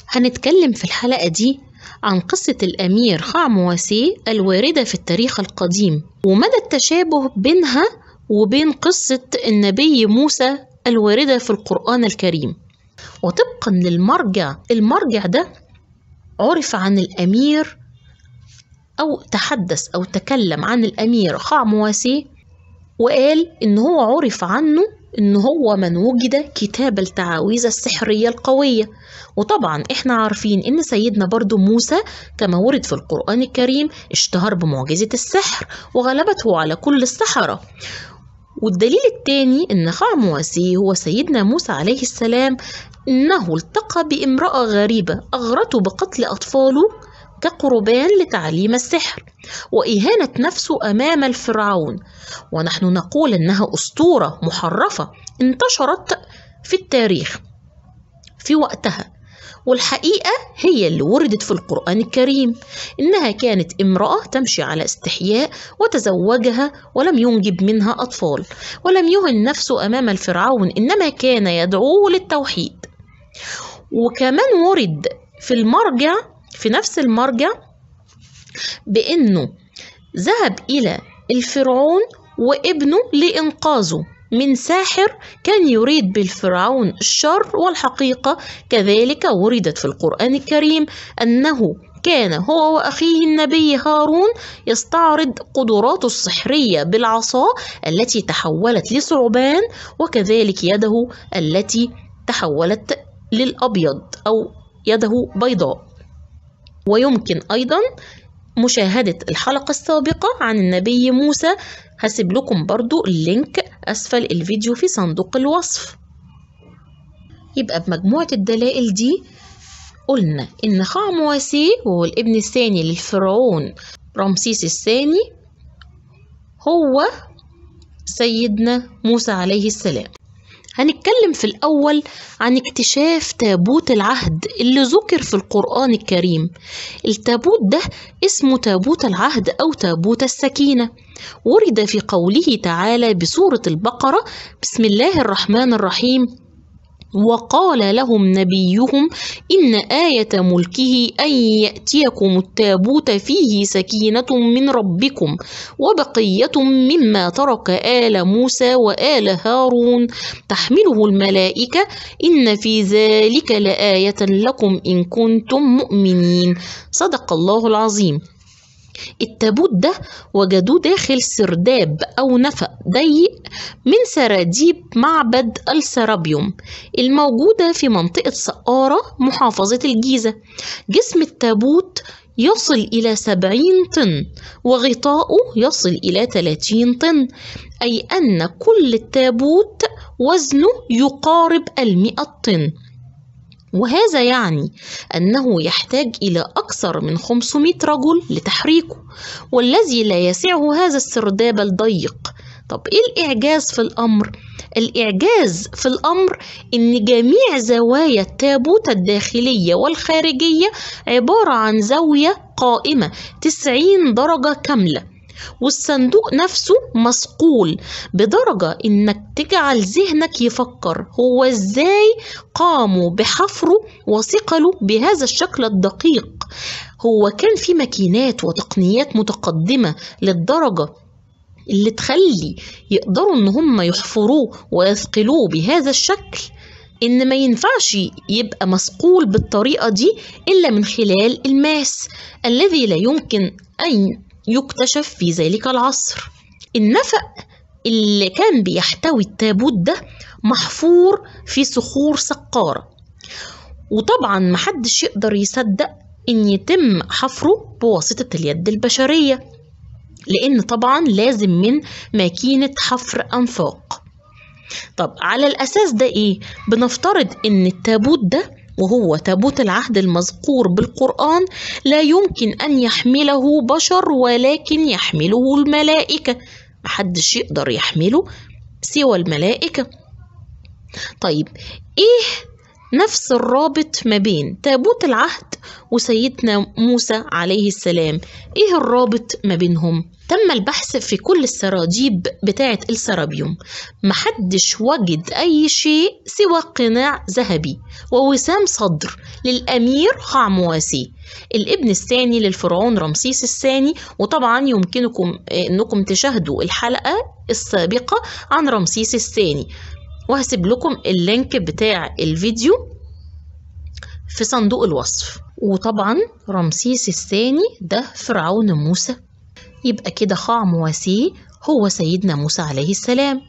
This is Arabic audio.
هنتكلم في الحلقة دي عن قصة الأمير خاموسي الواردة في التاريخ القديم، ومدى التشابه بينها وبين قصة النبي موسى الواردة في القرآن الكريم. وطبقا المرجع ده عرف عن الأمير أو تحدث أو تكلم عن الأمير خاموسي، وقال إن هو عرف عنه إن هو من وجد كتاب التعاويذ السحرية القوية. وطبعا إحنا عارفين إن سيدنا برضو موسى كما ورد في القرآن الكريم اشتهر بمعجزة السحر وغلبته على كل السحرة. والدليل الثاني إن خاموسي هو سيدنا موسى عليه السلام، إنه التقى بامرأة غريبة أغرته بقتل أطفاله كقربان لتعليم السحر وإهانة نفسه أمام الفرعون، ونحن نقول إنها أسطورة محرفة انتشرت في التاريخ في وقتها، والحقيقة هي اللي وردت في القرآن الكريم، إنها كانت امرأة تمشي على استحياء وتزوجها ولم ينجب منها أطفال ولم يهن نفسه أمام الفرعون، إنما كان يدعوه للتوحيد. وكمان ورد في نفس المرجع بأنه ذهب إلى الفرعون وابنه لإنقاذه من ساحر كان يريد بالفرعون الشر، والحقيقة كذلك وردت في القرآن الكريم أنه كان هو وأخيه النبي هارون يستعرض قدراته السحرية بالعصا التي تحولت لثعبان، وكذلك يده التي تحولت للأبيض أو يده بيضاء. ويمكن أيضا مشاهدة الحلقة السابقة عن النبي موسى، هسيب لكم برضو اللينك أسفل الفيديو في صندوق الوصف. يبقى بمجموعة الدلائل دي قلنا إن خاموسي هو الابن الثاني للفرعون رمسيس الثاني، هو سيدنا موسى عليه السلام. هنتكلم في الأول عن اكتشاف تابوت العهد اللي ذكر في القرآن الكريم. التابوت ده اسمه تابوت العهد أو تابوت السكينة، ورد في قوله تعالى بسورة البقرة: بسم الله الرحمن الرحيم: وقال لهم نبيهم إن آية ملكه أن يأتيكم التابوت فيه سكينة من ربكم وبقية مما ترك آل موسى وآل هارون تحمله الملائكة إن في ذلك لآية لكم إن كنتم مؤمنين. صدق الله العظيم. التابوت ده وجدوه داخل سرداب أو نفق ضيق من سراديب معبد السرابيوم الموجودة في منطقة سقارة محافظة الجيزة. جسم التابوت يصل إلى 70 طن وغطاؤه يصل إلى 30 طن، أي أن كل التابوت وزنه يقارب 100 طن، وهذا يعني أنه يحتاج إلى أكثر من 500 رجل لتحريكه، والذي لا يسعه هذا السرداب الضيق. طب إيه الإعجاز في الأمر؟ الإعجاز في الأمر إن جميع زوايا التابوت الداخلية والخارجية عبارة عن زاوية قائمة 90 درجة كاملة، والصندوق نفسه مصقول بدرجة إنك تجعل ذهنك يفكر هو إزاي قاموا بحفره وصقله بهذا الشكل الدقيق. هو كان في ماكينات وتقنيات متقدمة للدرجة اللي تخلي يقدروا إن هم يحفروه ويثقلوه بهذا الشكل، إن ما ينفعش يبقى مسقول بالطريقة دي إلا من خلال الماس الذي لا يمكن أن يكتشف في ذلك العصر. النفق اللي كان بيحتوي التابوت ده محفور في صخور سقارة، وطبعا محدش يقدر يصدق إن يتم حفره بواسطة اليد البشرية، لأن طبعا لازم من ماكينة حفر أنفاق. طب على الأساس ده إيه؟ بنفترض إن التابوت ده وهو تابوت العهد المذكور بالقرآن لا يمكن أن يحمله بشر ولكن يحمله الملائكة، محدش يقدر يحمله سوى الملائكة. طيب إيه نفس الرابط ما بين تابوت العهد وسيدنا موسى عليه السلام. ايه الرابط ما بينهم؟ تم البحث في كل السراديب بتاعة السرابيوم، محدش وجد أي شيء سوى قناع ذهبي ووسام صدر للأمير خاموسي الابن الثاني للفرعون رمسيس الثاني. وطبعا يمكنكم أنكم تشاهدوا الحلقة السابقة عن رمسيس الثاني، وهسيب لكم اللينك بتاع الفيديو في صندوق الوصف. وطبعا رمسيس الثاني ده فرعون موسى، يبقى كده خاموسي هو سيدنا موسى عليه السلام.